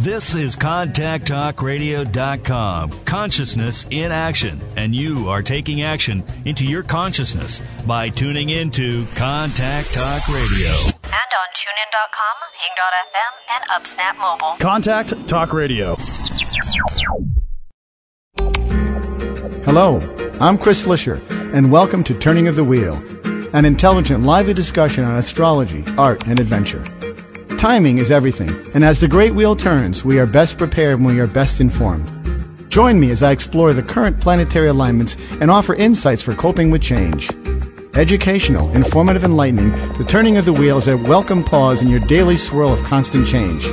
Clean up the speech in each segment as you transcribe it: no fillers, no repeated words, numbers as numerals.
This is ContactTalkRadio.com, consciousness in action, and you are taking action into your consciousness by tuning into Contact Talk Radio. And on TuneIn.com, Hing.fm, and UpSnap Mobile. Contact Talk Radio. Hello, I'm Chris Flisher, and welcome to Turning of the Wheel, an intelligent, lively discussion on astrology, art, and adventure. Timing is everything, and as the great wheel turns, we are best prepared when we are best informed. Join me as I explore the current planetary alignments and offer insights for coping with change. Educational, informative, enlightening, the Turning of the Wheel is a welcome pause in your daily swirl of constant change.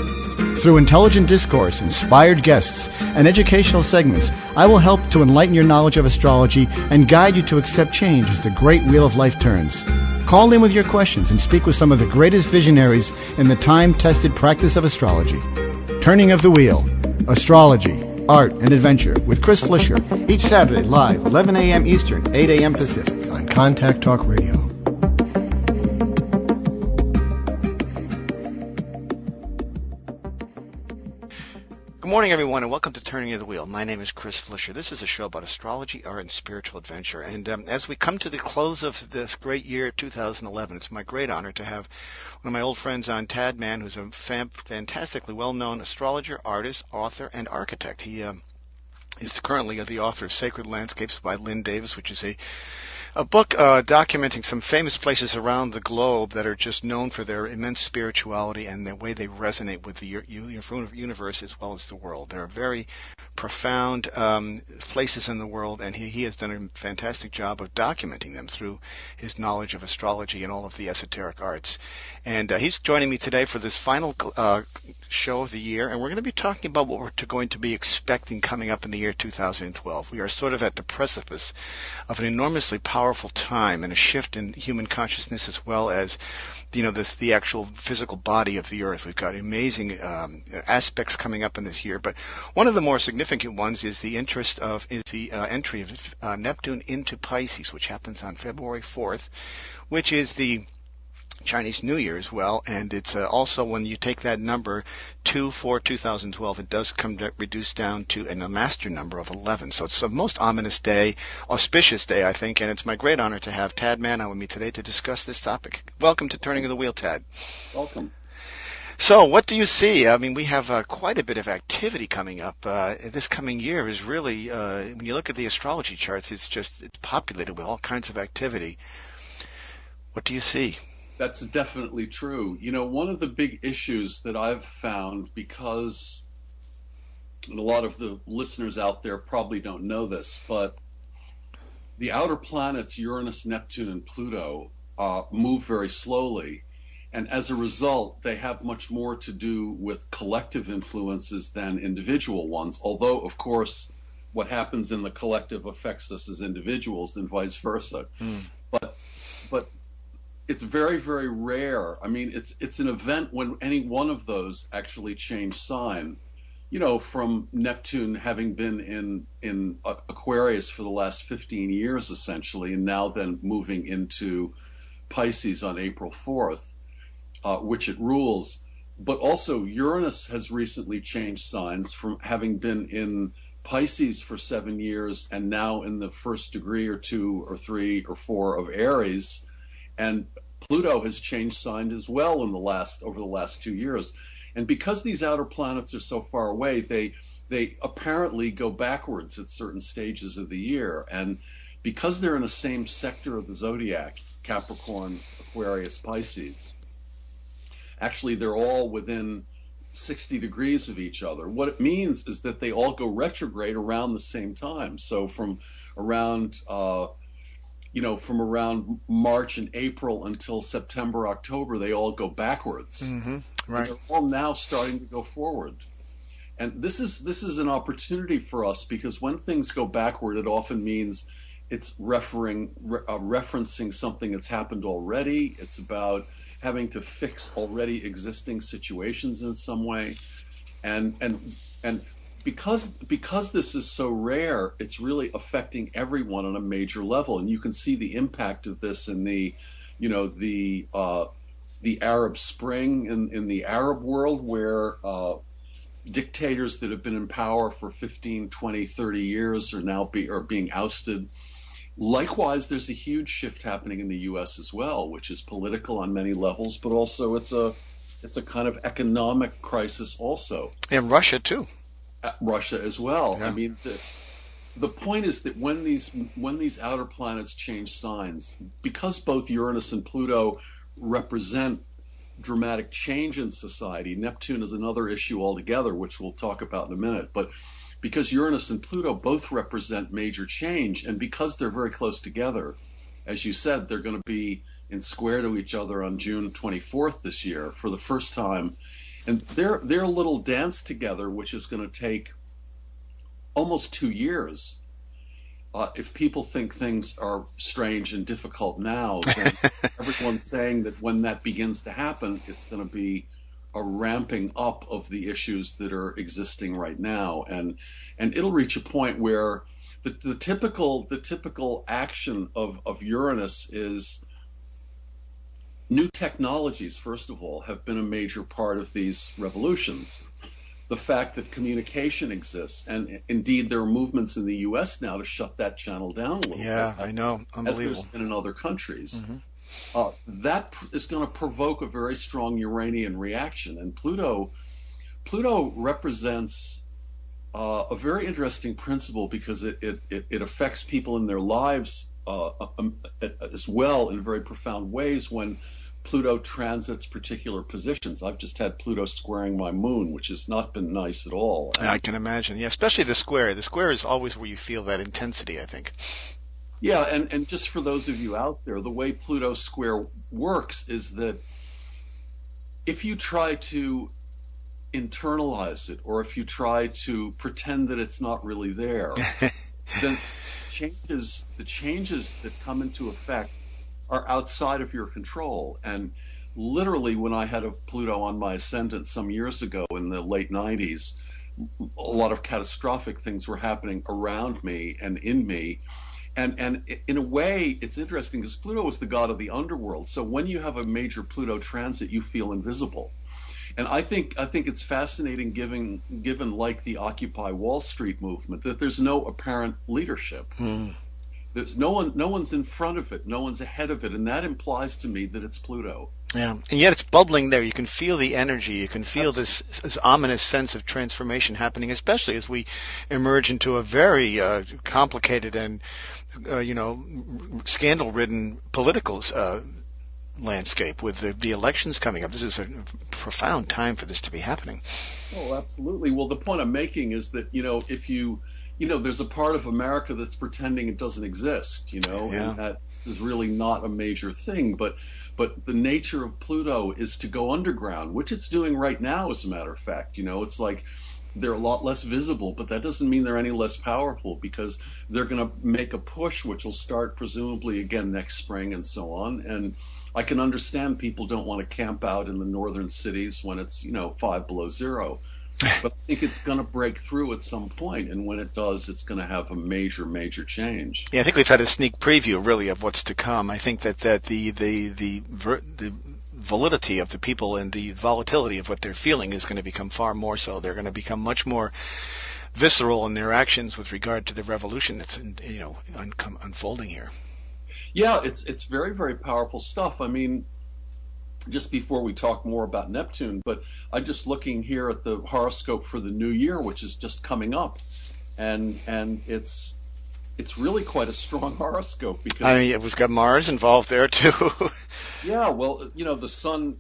Through intelligent discourse, inspired guests, and educational segments, I will help to enlighten your knowledge of astrology and guide you to accept change as the great wheel of life turns. Call in with your questions and speak with some of the greatest visionaries in the time-tested practice of astrology. Turning of the Wheel, Astrology, Art, and Adventure with Chris Flisher, each Saturday live, 11 a.m. Eastern, 8 a.m. Pacific, on Contact Talk Radio. Good morning, everyone, and welcome to Turning of the Wheel. My name is Chris Flisher. This is a show about astrology, art, and spiritual adventure. And as we come to the close of this great year, 2011, it's my great honor to have one of my old friends on, Mann, who's a fantastically well-known astrologer, artist, author, and architect. He is currently the author of Sacred Landscapes by Lynn Davis, which is a book documenting some famous places around the globe that are just known for their immense spirituality and the way they resonate with the universe as well as the world. There are very profound places in the world, and he has done a fantastic job of documenting them through his knowledge of astrology and all of the esoteric arts. And he's joining me today for this final show of the year, and we're going to be talking about what we're going to be expecting coming up in the year 2012. We are sort of at the precipice of an enormously powerful time and a shift in human consciousness, as well as the actual physical body of the Earth. We've got amazing aspects coming up in this year, but one of the more significant ones is the entry of Neptune into Pisces, which happens on February 4th, which is the Chinese New Year as well, and it's also, when you take that number 2 for 2012, it does come reduced down to a master number of 11. So it's the most ominous day, auspicious day, I think, and it's my great honor to have Mann on with me today to discuss this topic. Welcome to Turning of the Wheel, Tad. Welcome. So what do you see? I mean, we have quite a bit of activity coming up. This coming year is really, when you look at the astrology charts, it's populated with all kinds of activity. What do you see? That's definitely true. One of the big issues that I've found, because, and a lot of the listeners out there probably don't know this, but the outer planets, Uranus, Neptune, and Pluto, move very slowly. And as a result, they have much more to do with collective influences than individual ones. Although, of course, what happens in the collective affects us as individuals and vice versa. But it's very, very rare. I mean, it's an event when any one of those actually change sign. From Neptune having been in Aquarius for the last 15 years, essentially, and now then moving into Pisces on April 4th, which it rules. But also Uranus has recently changed signs from having been in Pisces for 7 years and now in the first degree or 2 or 3 or 4 of Aries. And Pluto has changed signs as well over the last 2 years. And because these outer planets are so far away, they apparently go backwards at certain stages of the year. And because they're in the same sector of the zodiac, Capricorn, Aquarius, Pisces, actually they're all within 60 degrees of each other. What it means is that they all go retrograde around the same time. So from around March and April until September, October, they all go backwards. Mm-hmm. Right. And they're all now starting to go forward. And this is an opportunity for us, because when things go backward, it often means it's referencing something that's happened already. It's about having to fix already existing situations in some way. And because this is so rare, it's really affecting everyone on a major level, and you can see the impact of this in the Arab Spring in the Arab world, where dictators that have been in power for 15, 20, 30 years are now being ousted. Likewise, there's a huge shift happening in the U.S. as well, which is political on many levels, but also it's a kind of economic crisis also. And Russia too. Russia as well. Yeah. I mean, the point is that when these outer planets change signs, because both Uranus and Pluto represent dramatic change in society, Neptune is another issue altogether, which we'll talk about in a minute, but because Uranus and Pluto both represent major change, and because they're very close together, as you said, they're going to be in square to each other on June 24th this year for the first time. And their little dance together, which is going to take almost 2 years. If people think things are strange and difficult now, then everyone's saying that when that begins to happen, it's going to be a ramping up of the issues that are existing right now, and it'll reach a point where the typical action of Uranus is new technologies. First of all, have been a major part of these revolutions. The fact that communication exists, and indeed there are movements in the U.S. now to shut that channel down a little bit. Yeah, I know, unbelievable. As there's been in other countries. Mm-hmm. That is going to provoke a very strong Uranian reaction, and Pluto represents a very interesting principle because it affects people in their lives as well in very profound ways when Pluto transits particular positions. I've just had Pluto squaring my moon, which has not been nice at all. I can imagine. Yeah, especially the square. The square is always where you feel that intensity, I think. Yeah, and just for those of you out there, the way Pluto square works is that if you try to internalize it, or if you try to pretend that it's not really there, then the changes that come into effect are outside of your control. And literally, when I had a Pluto on my ascendant some years ago in the late 90s, a lot of catastrophic things were happening around me and in me. And in a way, it's interesting because Pluto was the god of the underworld. So when you have a major Pluto transit, you feel invisible. And I think it's fascinating, given like the Occupy Wall Street movement, that there's no apparent leadership. There's no one's in front of it, no one's ahead of it, and that implies to me that it's Pluto. Yeah, and yet it's bubbling there. You can feel the energy. You can feel this ominous sense of transformation happening, especially as we emerge into a very complicated and scandal-ridden political landscape with the elections coming up. This is a profound time for this to be happening. Oh, absolutely. Well, the point I'm making is that, if there's a part of America that's pretending it doesn't exist, and that is really not a major thing. But the nature of Pluto is to go underground, which it's doing right now, as a matter of fact. It's like they're a lot less visible, but that doesn't mean they're any less powerful, because they're going to make a push, which will start presumably again next spring and so on. And I can understand people don't want to camp out in the northern cities when it's 5 below zero. But I think it's going to break through at some point, and when it does, it's going to have a major, major change. Yeah, I think we've had a sneak preview, really, of what's to come. I think that the validity of the people and the volatility of what they're feeling is going to become far more so. They're going to become much more visceral in their actions with regard to the revolution that's unfolding here. Yeah, it's very, very powerful stuff. I mean, just before we talk more about Neptune, but I'm just looking here at the horoscope for the new year, which is just coming up, and it's really quite a strong horoscope, because we've got Mars involved there too. Yeah, well, the sun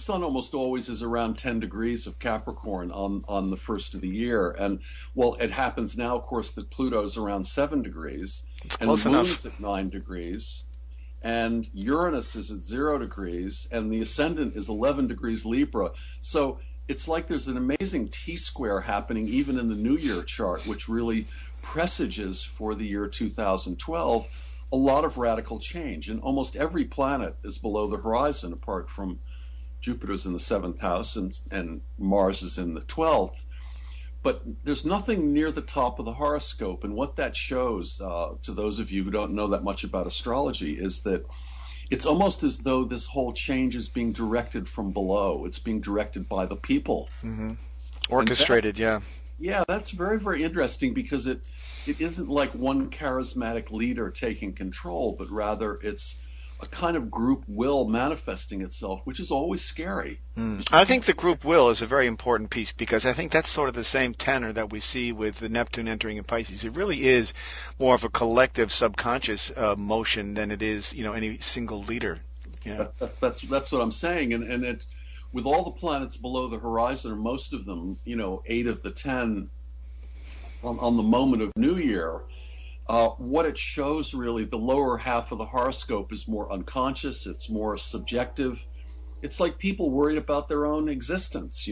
almost always is around 10 degrees of Capricorn on the first of the year, and it happens now, of course, that Pluto's around 7 degrees, and the moon's at 9 degrees. And Uranus is at 0 degrees, and the ascendant is 11 degrees Libra. So it's like there's an amazing T-square happening even in the New Year chart, which really presages for the year 2012 a lot of radical change. And almost every planet is below the horizon, apart from Jupiter's in the 7th house and Mars is in the 12th. But there's nothing near the top of the horoscope, and what that shows, to those of you who don't know that much about astrology, is that it's almost as though this whole change is being directed from below. It's being directed by the people. Mm-hmm. Orchestrated, Yeah, that's very, very interesting because it isn't like one charismatic leader taking control, but rather it's a kind of group will manifesting itself, which is always scary. I think the group will is a very important piece because I think that's sort of the same tenor that we see with the Neptune entering in Pisces. It really is more of a collective subconscious motion than it is, any single leader. Yeah. That's what I'm saying, and it with all the planets below the horizon, or most of them, 8 of the 10 on the moment of New Year. What it shows really, the lower half of the horoscope is more unconscious, it's more subjective. It's like people worried about their own existence,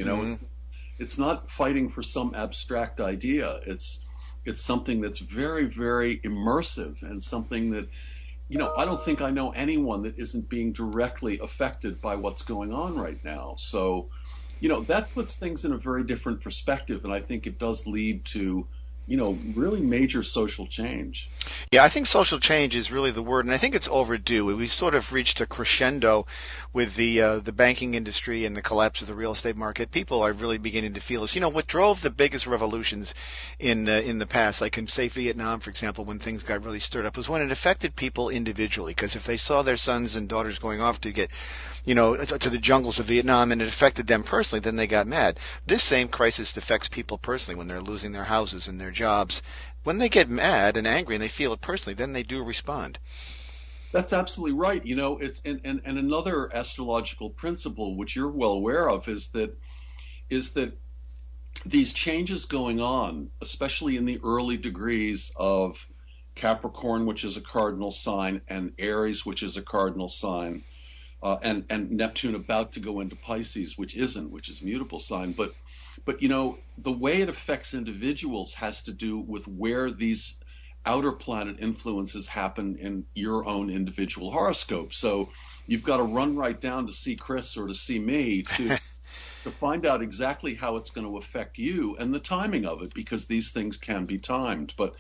It's not fighting for some abstract idea. It's something that's very, very immersive and something that, I don't think I know anyone that isn't being directly affected by what's going on right now. So, that puts things in a very different perspective, and I think it does lead to really major social change. Yeah, I think social change is really the word, and I think it's overdue. We sort of reached a crescendo with the banking industry and the collapse of the real estate market. People are really beginning to feel this. What drove the biggest revolutions in the past, like in, say, Vietnam, for example, when things got really stirred up, was when it affected people individually. Because if they saw their sons and daughters going off to get, to the jungles of Vietnam, and it affected them personally, then they got mad. This same crisis affects people personally when they're losing their houses and their jobs. When they get mad and angry and they feel it personally, then they do respond. That's absolutely right. It's and another astrological principle, which you're well aware of, is that these changes going on, especially in the early degrees of Capricorn, which is a cardinal sign, and Aries, which is a cardinal sign, and Neptune about to go into Pisces, which is a mutable sign, but the way it affects individuals has to do with where these outer planet influences happen in your own individual horoscope. So you've got to run right down to see Chris or to see me to find out exactly how it's going to affect you and the timing of it, because these things can be timed. But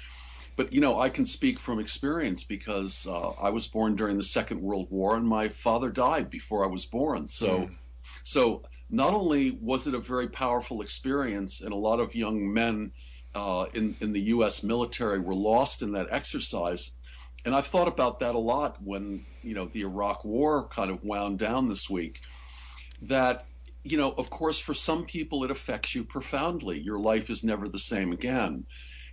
I can speak from experience because I was born during the Second World War, and my father died before I was born. So not only was it a very powerful experience, and a lot of young men in the U.S. military were lost in that exercise, and I've thought about that a lot when the Iraq War kind of wound down this week, that of course for some people it affects you profoundly. Your life is never the same again.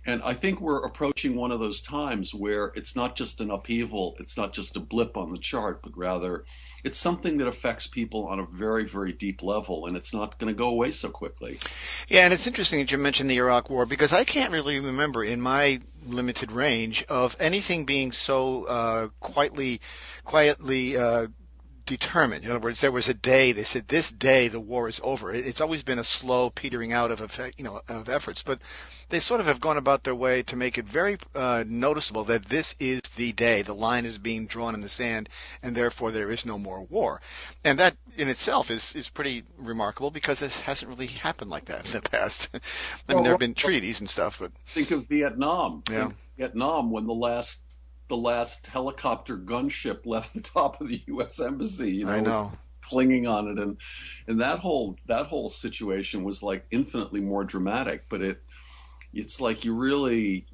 And I think we're approaching one of those times where it's not just an upheaval, it's not just a blip on the chart, but rather it's something that affects people on a very, very deep level, and it's not going to go away so quickly. Yeah, and it's interesting that you mentioned the Iraq War, because I can't really remember in my limited range of anything being so quietly determined. In other words, there was a day they said, this day the war is over. It's always been a slow petering out of of efforts, but they sort of have gone about their way to make it very noticeable that this is the day. The line is being drawn in the sand, and therefore there is no more war. And that in itself is pretty remarkable, because it hasn't really happened like that in the past. I mean, there have been treaties and stuff, but think of Vietnam. Yeah. Vietnam, when the last helicopter gunship left the top of the U.S. Embassy, I know, clinging on it, and that whole situation was like infinitely more dramatic. But it's like you really,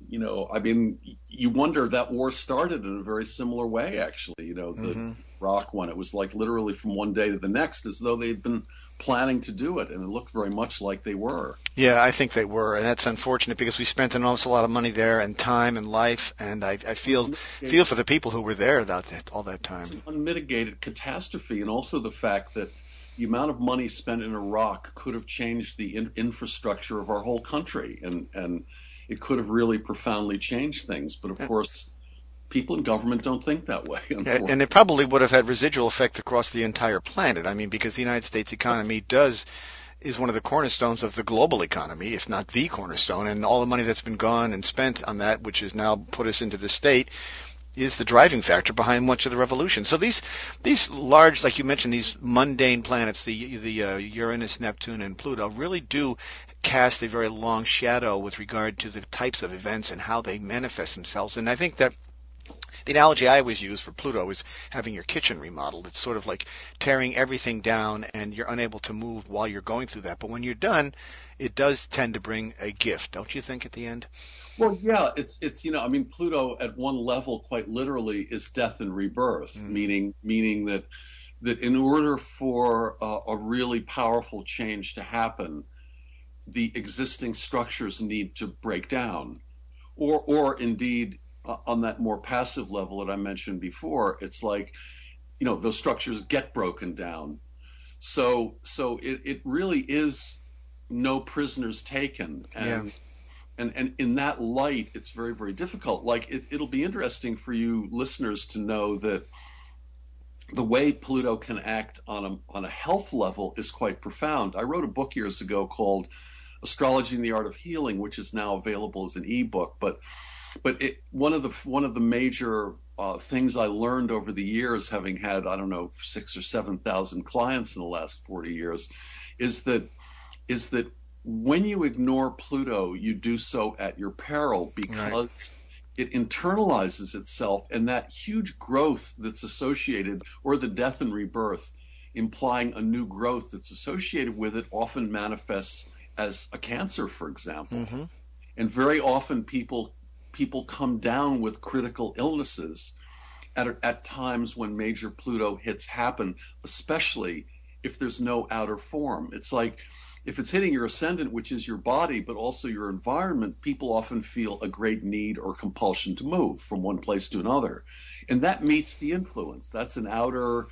I mean, you wonder, that war started in a very similar way, actually. The Iraq one, it was like literally from one day to the next, as though they'd been planning to do it, and it looked very much like they were. Yeah, I think they were, and that's unfortunate, because we spent an awful lot of money there, and time and life, and I feel for the people who were there all that time. It's an unmitigated catastrophe, and also the fact that the amount of money spent in Iraq could have changed the infrastructure of our whole country, and it could have really profoundly changed things. But of course, people in government don't think that way. And it probably would have had residual effect across the entire planet. I mean, because the United States economy is one of the cornerstones of the global economy, if not the cornerstone, and all the money that's been gone and spent on that, which has now put us into this state, is the driving factor behind much of the revolution. So these large, like you mentioned, these mundane planets, the Uranus, Neptune, and Pluto, really do cast a very long shadow with regard to the types of events and how they manifest themselves. And I think that The analogy I always use for Pluto is having your kitchen remodeled. It's sort of like tearing everything down and you're unable to move while you're going through that. But when you're done, it does tend to bring a gift, don't you think, at the end? Well, yeah, it's I mean, Pluto at one level, quite literally, is death and rebirth, meaning that in order for a really powerful change to happen, the existing structures need to break down, or indeed, on that more passive level that I mentioned before, it's like, those structures get broken down. So it really is no prisoners taken, and in that light, it's very, very difficult. Like it'll be interesting for you listeners to know that the way Pluto can act on a health level is quite profound. I wrote a book years ago called Astrology and the Art of Healing, which is now available as an ebook. But one of the major things I learned over the years, having had, I don't know, 6,000 or 7,000 clients in the last 40 years, is that when you ignore Pluto, you do so at your peril, because it internalizes itself, and that huge growth that's associated, or the death and rebirth, implying a new growth that's associated with it, often manifests as a cancer, for example. And very often people come down with critical illnesses at times when major Pluto hits happen, especially if there's no outer form. It's like, if it's hitting your ascendant, which is your body, but also your environment, people often feel a great need or compulsion to move from one place to another. And that meets the influence. That's an outer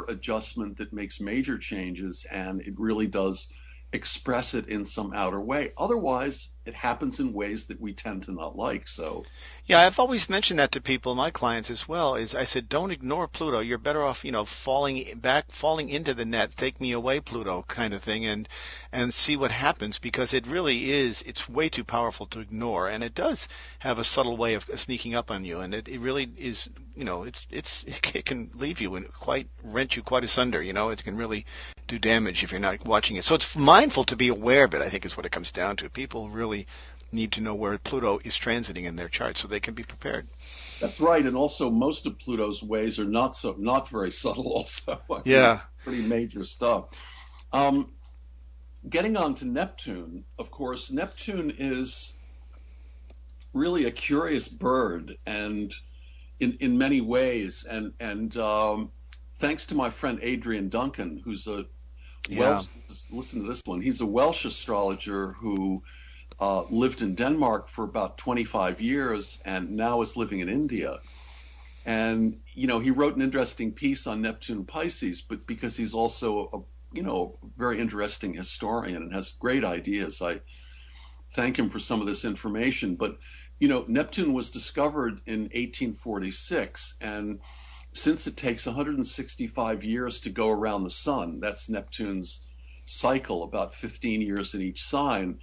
adjustment that makes major changes, and it really does express it in some outer way. Otherwise, it happens in ways that we tend to not like. So, yeah, I've always mentioned that to people, my clients as well. Is I said, don't ignore Pluto. You're better off, falling into the net. Take me away, Pluto, kind of thing, and see what happens, because it really is. It's way too powerful to ignore, and it does have a subtle way of sneaking up on you, and it really is. It can leave you and rent you quite asunder. It can really do damage if you're not watching it. So it's mindful to be aware of it, I think, is what it comes down to. People really need to know where Pluto is transiting in their chart so they can be prepared. That's right. And also, most of Pluto's ways are not very subtle also. Pretty major stuff. Getting on to Neptune, of course, Neptune is really a curious bird, and in many ways, and thanks to my friend Adrian Duncan, who's a Welsh, listen to this one. He's a Welsh astrologer who lived in Denmark for about 25 years and now is living in India. And, he wrote an interesting piece on Neptune and Pisces, but because he's also a very interesting historian and has great ideas, I thank him for some of this information. But, Neptune was discovered in 1846, and since it takes 165 years to go around the sun, that's Neptune's cycle, about 15 years in each sign,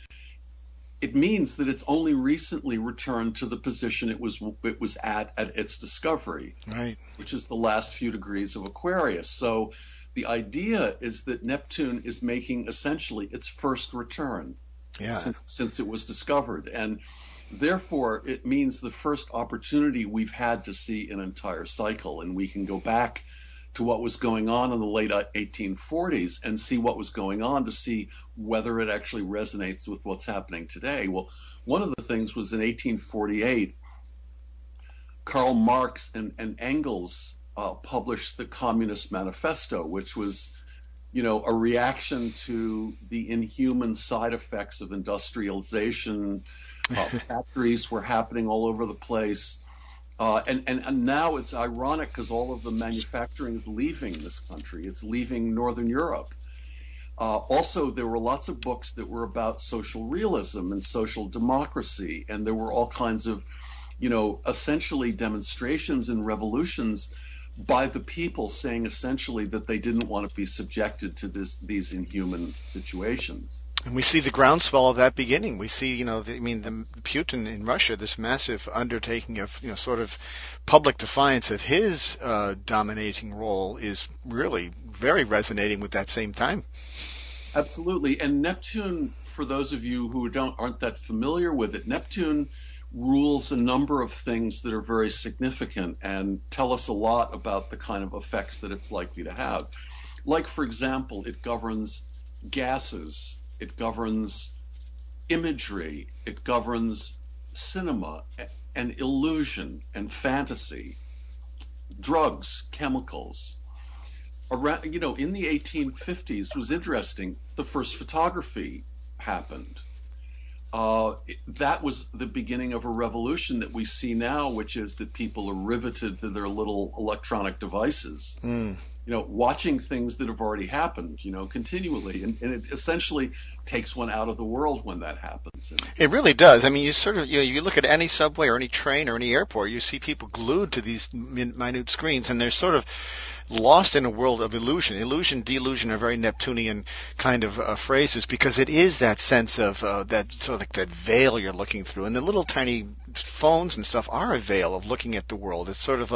it means that it's only recently returned to the position it was at its discovery, right, which is the last few degrees of Aquarius. So the idea is that Neptune is making essentially its first return since it was discovered. And therefore, it means the first opportunity we've had to see an entire cycle, and we can go back to what was going on in the late 1840s and see what was going on to see whether it actually resonates with what's happening today. Well, one of the things was in 1848, Karl Marx and Engels published the Communist Manifesto, which was, a reaction to the inhuman side effects of industrialization. Factories were happening all over the place. And now it's ironic because all of the manufacturing is leaving this country. It's leaving Northern Europe. Also, there were lots of books that were about social realism and social democracy. And there were all kinds of, essentially demonstrations and revolutions by the people saying essentially that they didn't want to be subjected to these inhuman situations. And we see the groundswell of that beginning. We see, the Putin in Russia, this massive undertaking of, sort of public defiance of his dominating role is really very resonating with that same time. Absolutely. And Neptune, for those of you who aren't that familiar with it, Neptune rules a number of things that are very significant and tell us a lot about the kind of effects that it's likely to have. Like, for example, it governs gases, it governs imagery, it governs cinema and illusion and fantasy, drugs, chemicals. Around, in the 1850s, was interesting, the first photography happened. That was the beginning of a revolution that we see now, which is that people are riveted to their little electronic devices, watching things that have already happened, continually. And it essentially takes one out of the world when that happens. It really does. I mean, you sort of, you look at any subway or any train or any airport, you see people glued to these minute screens, and they're sort of lost in a world of illusion. Illusion, delusion are very Neptunian kind of phrases, because it is that sense of that sort of like that veil you're looking through. And the little tiny phones and stuff are a veil of looking at the world. It's sort of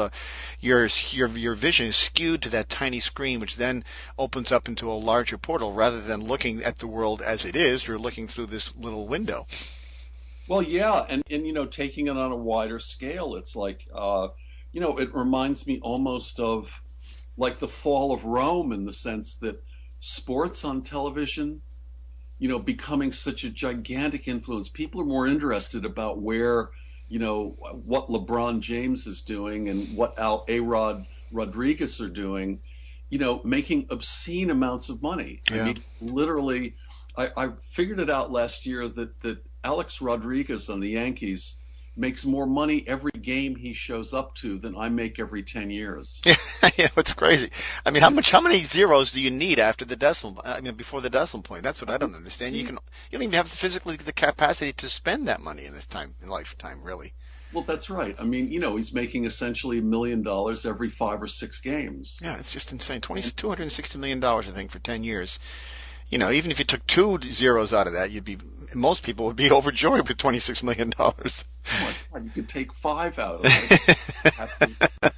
your vision is skewed to that tiny screen, which then opens up into a larger portal. Rather than looking at the world as it is, you're looking through this little window. Well, yeah, and taking it on a wider scale, it's like, it reminds me almost of like the fall of Rome, in the sense that sports on television, becoming such a gigantic influence. People are more interested about where, what LeBron James is doing and what A-Rod Rodriguez are doing, making obscene amounts of money. Yeah. I mean, literally, I figured it out last year that Alex Rodriguez on the Yankees makes more money every game he shows up to than I make every 10 years. Yeah, it's crazy. I mean, how many zeros do you need after the decimal? I mean, before the decimal point. That's what I don't understand. You don't even have physically the capacity to spend that money in lifetime, really. Well, that's right. I mean, he's making essentially $1 million every 5 or 6 games. Yeah, it's just insane. $260 million, I think, for 10 years. Even if you took 2 zeros out of that, most people would be overjoyed with $26 million. Oh my God, you could take 5 out of it.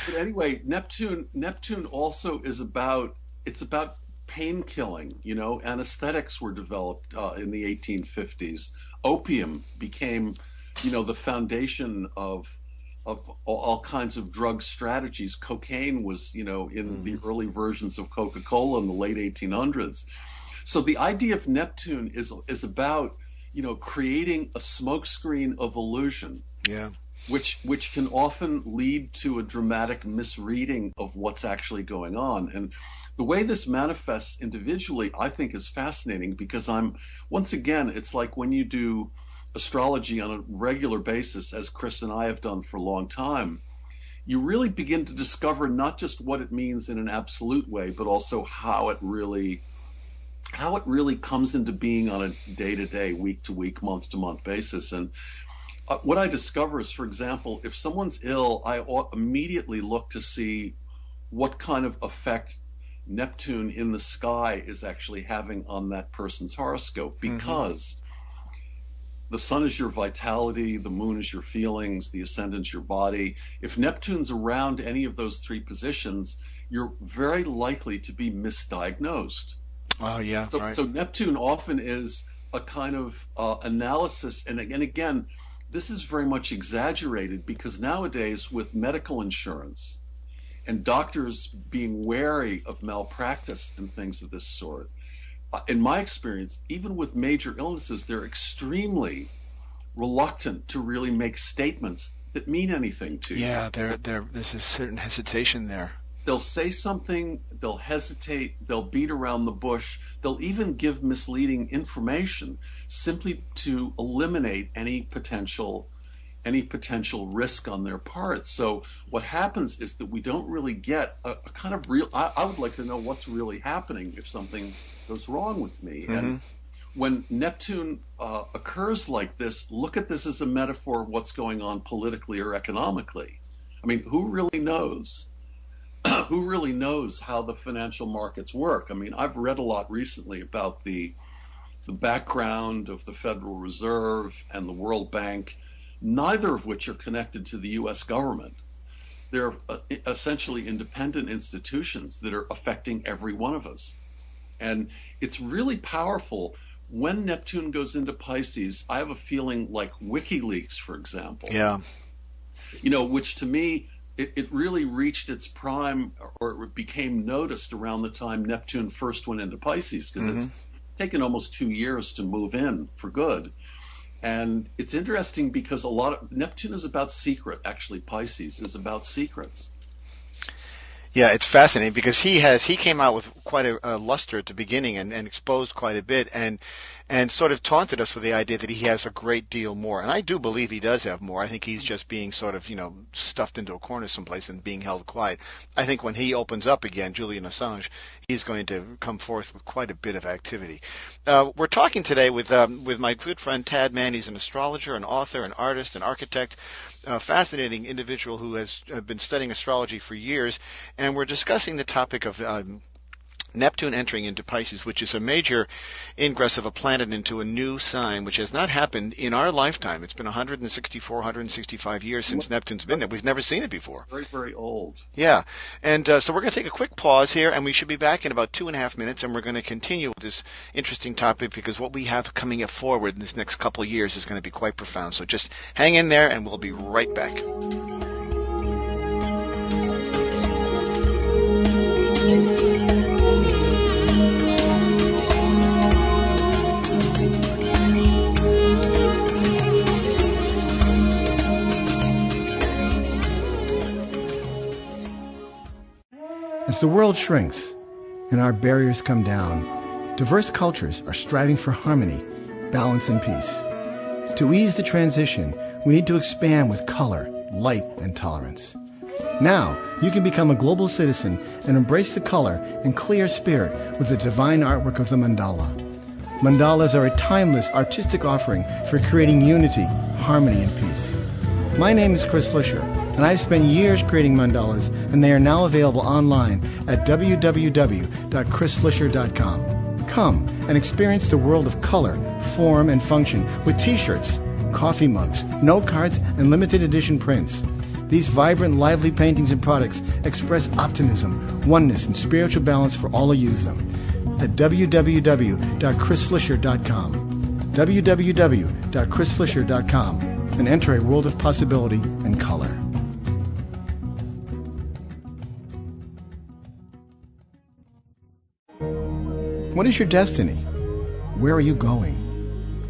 But anyway, Neptune also is about pain killing. Anesthetics were developed in the 1850s. Opium became, the foundation of all kinds of drug strategies. Cocaine was, in the early versions of Coca-Cola in the late 1800s. So the idea of Neptune is about, creating a smokescreen of illusion. Yeah. Which can often lead to a dramatic misreading of what's actually going on. And the way this manifests individually, I think, is fascinating, because once again, it's like when you do astrology on a regular basis, as Chris and I have done for a long time, you really begin to discover not just what it means in an absolute way, but also how it really comes into being on a day-to-day, week-to-week, month-to-month basis. And what I discover is, for example, if someone's ill, I immediately look to see what kind of effect Neptune in the sky is actually having on that person's horoscope, because the sun is your vitality, the moon is your feelings, the ascendant's your body. If Neptune's around any of those 3 positions, you're very likely to be misdiagnosed. Oh, yeah. Right. So Neptune often is a kind of analysis. And again, this is very much exaggerated, because nowadays, with medical insurance and doctors being wary of malpractice and things of this sort, in my experience, even with major illnesses, they're extremely reluctant to really make statements that mean anything to you. Yeah, there's a certain hesitation there. They'll say something, they'll hesitate, they'll beat around the bush, they'll even give misleading information simply to eliminate any potential risk on their part. So what happens is that we don't really get a kind of real, I would like to know what's really happening if something goes wrong with me. And when Neptune occurs like this, look at this as a metaphor of what's going on politically or economically. I mean, who really knows? Who really knows how the financial markets work? I mean, I've read a lot recently about the background of the Federal Reserve and the World Bank, neither of which are connected to the U.S. government. They're essentially independent institutions that are affecting every one of us. And it's really powerful when Neptune goes into Pisces, I have a feeling like WikiLeaks, for example. Yeah. Which to me, it really reached its prime, or it became noticed around the time Neptune first went into Pisces, because it's taken almost 2 years to move in for good. And it's interesting because a lot of Neptune is about secret. Actually, Pisces is about secrets. Yeah, it's fascinating because he came out with quite a luster at the beginning and exposed quite a bit and sort of taunted us with the idea that he has a great deal more. And I do believe he does have more. I think he's just being sort of, stuffed into a corner someplace and being held quiet. I think when he opens up again, Julian Assange, he's going to come forth with quite a bit of activity. We're talking today with my good friend Tad Mann. He's an astrologer, an author, an artist, an architect, a fascinating individual who has been studying astrology for years, and we're discussing the topic of Neptune entering into Pisces, which is a major ingress of a planet into a new sign, which has not happened in our lifetime. It's been 164, 165 years since Neptune's been there. We've never seen it before. Very, very old. Yeah. And so we're going to take a quick pause here, and we should be back in about 2.5 minutes, and we're going to continue with this interesting topic because what we have coming forward in this next couple of years is going to be quite profound. So just hang in there, and we'll be right back. As the world shrinks and our barriers come down, diverse cultures are striving for harmony, balance, and peace. To ease the transition, we need to expand with color, light, and tolerance. Now, you can become a global citizen and embrace the color and clear spirit with the divine artwork of the mandala. Mandalas are a timeless artistic offering for creating unity, harmony, and peace. My name is Chris Flisher, and I've spent years creating mandalas, and they are now available online at www.chrisflisher.com. Come and experience the world of color, form, and function with t-shirts, coffee mugs, note cards, and limited edition prints. These vibrant, lively paintings and products express optimism, oneness, and spiritual balance for all who use them. At www.chrisflisher.com. www.chrisflisher.com. And enter a world of possibility and color. What is your destiny? Where are you going?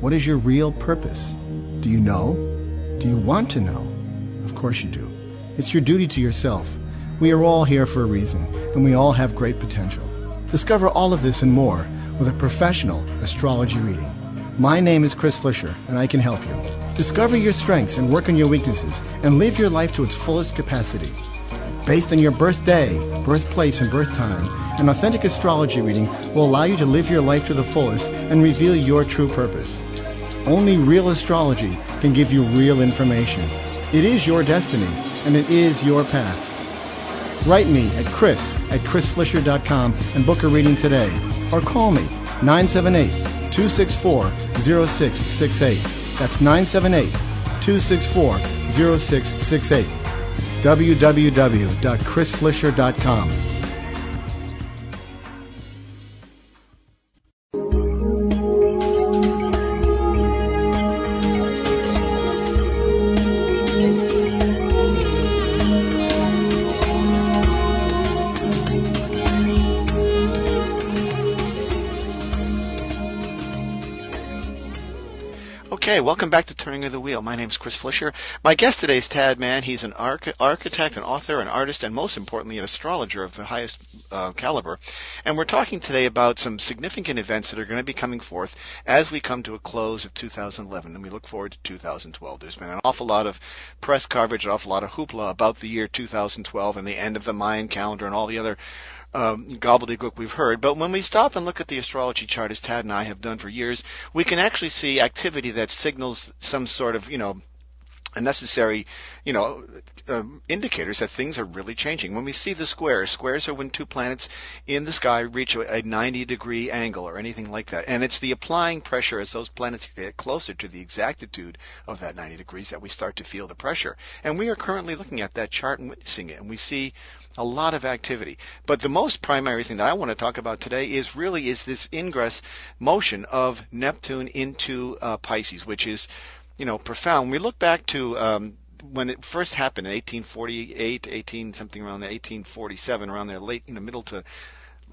What is your real purpose? Do you know? Do you want to know? Of course you do. It's your duty to yourself. We are all here for a reason, and we all have great potential. Discover all of this and more with a professional astrology reading. My name is Chris Flisher, and I can help you. Discover your strengths and work on your weaknesses, and live your life to its fullest capacity. Based on your birthday, birthplace, and birth time, an authentic astrology reading will allow you to live your life to the fullest and reveal your true purpose. Only real astrology can give you real information. It is your destiny, and it is your path. Write me at chris@chrisflisher.com and book a reading today, or call me 978-264-0668. That's 978-264-0668. www.chrisflisher.com. Okay, welcome back to Turning of the Wheel. My name is Chris Flisher. My guest today is Tad Mann. He's an architect, an author, an artist, and most importantly, an astrologer of the highest caliber. And we're talking today about some significant events that are going to be coming forth as we come to a close of 2011, and we look forward to 2012. There's been an awful lot of press coverage, an awful lot of hoopla about the year 2012 and the end of the Mayan calendar and all the other gobbledygook we've heard. But when we stop and look at the astrology chart, as Tad and I have done for years, we can actually see activity that signals some sort of, a necessary, indicators that things are really changing. When we see the squares are when two planets in the sky reach a 90-degree angle or anything like that. And it's the applying pressure as those planets get closer to the exactitude of that 90 degrees that we start to feel the pressure. And we are currently looking at that chart and witnessing it, and we see a lot of activity. But the most primary thing that I want to talk about today is this ingress motion of Neptune into Pisces, which is, profound. When we look back to when it first happened in 1848, something around there, 1847, around there, middle to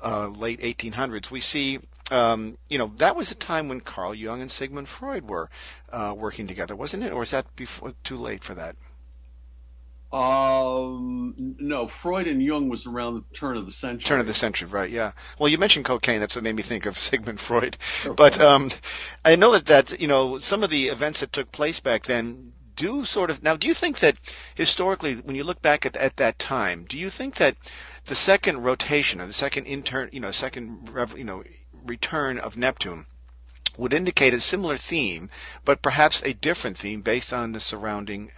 late 1800s, we see, that was a time when Carl Jung and Sigmund Freud were working together, wasn't it? Or is that too late for that? No, Freud and Jung was around the turn of the century. Turn of the century, right, yeah. Well, you mentioned cocaine. That's what made me think of Sigmund Freud. But I know that, some of the events that took place back then do sort of... Now, do you think that historically, when you look back at that time, do you think that the second rotation or the second return of Neptune would indicate a similar theme, but perhaps a different theme based on the surrounding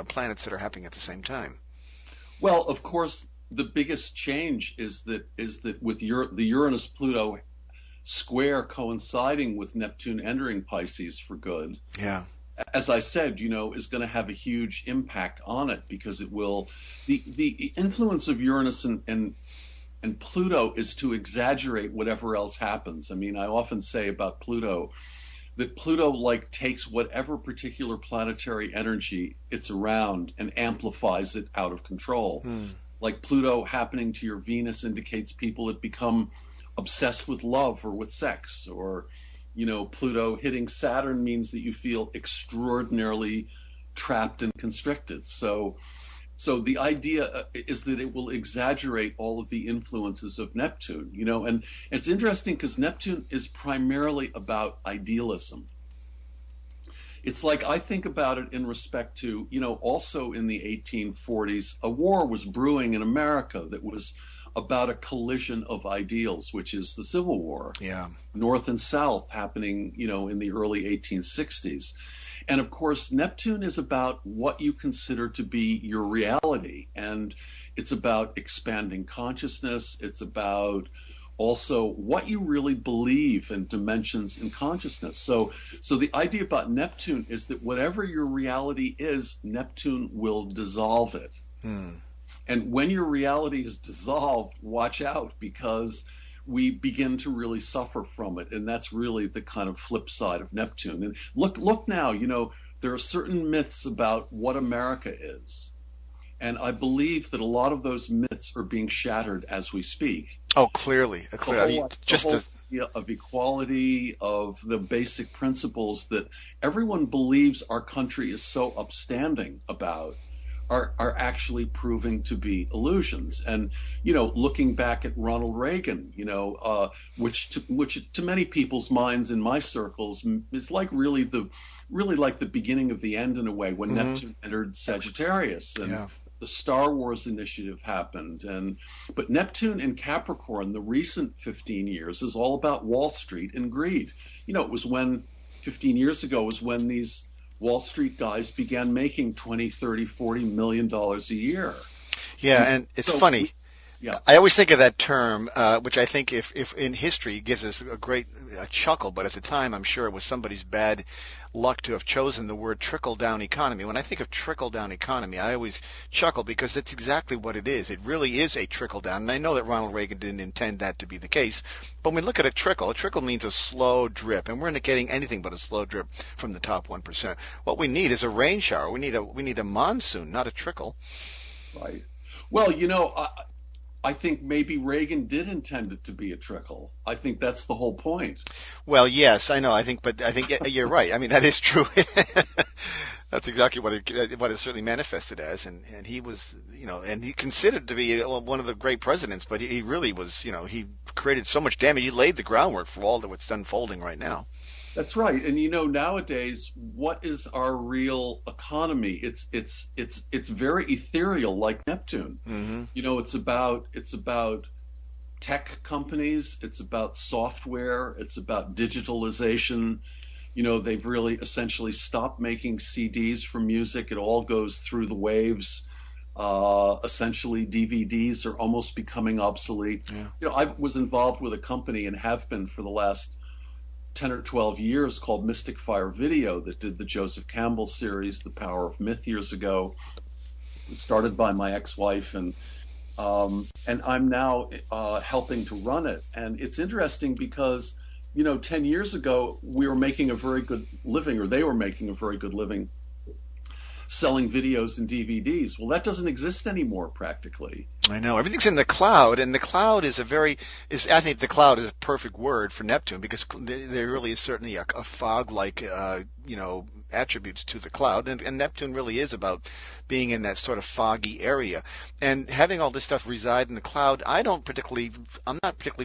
planets that are happening at the same time? Well, of course, the biggest change is that with the Uranus-Pluto square coinciding with Neptune entering Pisces for good. Yeah. As I said, is going to have a huge impact on it, because it will. The influence of Uranus and Pluto is to exaggerate whatever else happens. I mean, I often say about Pluto that Pluto takes whatever particular planetary energy it's around and amplifies it out of control. Like Pluto happening to your Venus indicates people that become obsessed with love or with sex, or Pluto hitting Saturn means that you feel extraordinarily trapped and constricted. So the idea is that it will exaggerate all of the influences of Neptune, and it's interesting because Neptune is primarily about idealism. It's like, I think about it in respect to, also in the 1840s, a war was brewing in America that was about a collision of ideals, which is the Civil War. Yeah. North and South happening, in the early 1860s. And of course, Neptune is about what you consider to be your reality. And it's about expanding consciousness. It's about also what you really believe in dimensions in consciousness. So the idea about Neptune is that whatever your reality is, Neptune will dissolve it. And when your reality is dissolved, watch out, because we begin to really suffer from it. And that's really the kind of flip side of Neptune. And look now, there are certain myths about what America is. And I believe that a lot of those myths are being shattered as we speak. Oh, clearly. The whole idea of equality, of the basic principles that everyone believes our country is so upstanding about, are actually proving to be illusions. And looking back at Ronald Reagan, which to many people's minds in my circles is really like the beginning of the end in a way, when Neptune entered Sagittarius and the Star Wars initiative happened. But Neptune in Capricorn, the recent 15 years, is all about Wall Street and greed. It was 15 years ago was when these Wall Street guys began making $20, $30, $40 million a year. Yeah, and it's funny. Yeah. I always think of that term, which I think if in history gives us a great chuckle, but at the time I'm sure it was somebody's bad luck to have chosen the word trickle-down economy. When I think of trickle-down economy, I always chuckle because that's exactly what it is. It really is a trickle-down, and I know that Ronald Reagan didn't intend that to be the case, but when we look at a trickle means a slow drip, and we're not getting anything but a slow drip from the top 1%. What we need is a rain shower. We need a monsoon, not a trickle. Right. Well, I think maybe Reagan did intend it to be a trickle. I think that's the whole point. Well, yes, I know. I think you're right. I mean, that is true. That's exactly what it certainly manifested as. And he was, and he considered to be one of the great presidents, but he really was, he created so much damage. He laid the groundwork for all that what's unfolding right now. That's right. And nowadays, what is our real economy? It's very ethereal, like Neptune. Mm-hmm. It's about tech companies, it's about software, it's about digitalization. They've really essentially stopped making CDs for music. It all goes through the waves. Essentially, DVDs are almost becoming obsolete. Yeah. I was involved with a company and have been for the last 10 or 12 years called Mystic Fire Video that did the Joseph Campbell series, The Power of Myth, years ago. It was started by my ex-wife, and I'm now helping to run it. And it's interesting because, 10 years ago, we were making a very good living, or they were making a very good living selling videos and DVDs. Well, that doesn't exist anymore practically. I know. Everything's in the cloud, and the cloud is I think the cloud is a perfect word for Neptune, because there really is certainly a fog-like, attributes to the cloud, and Neptune really is about being in that sort of foggy area. And having all this stuff reside in the cloud, I'm not particularly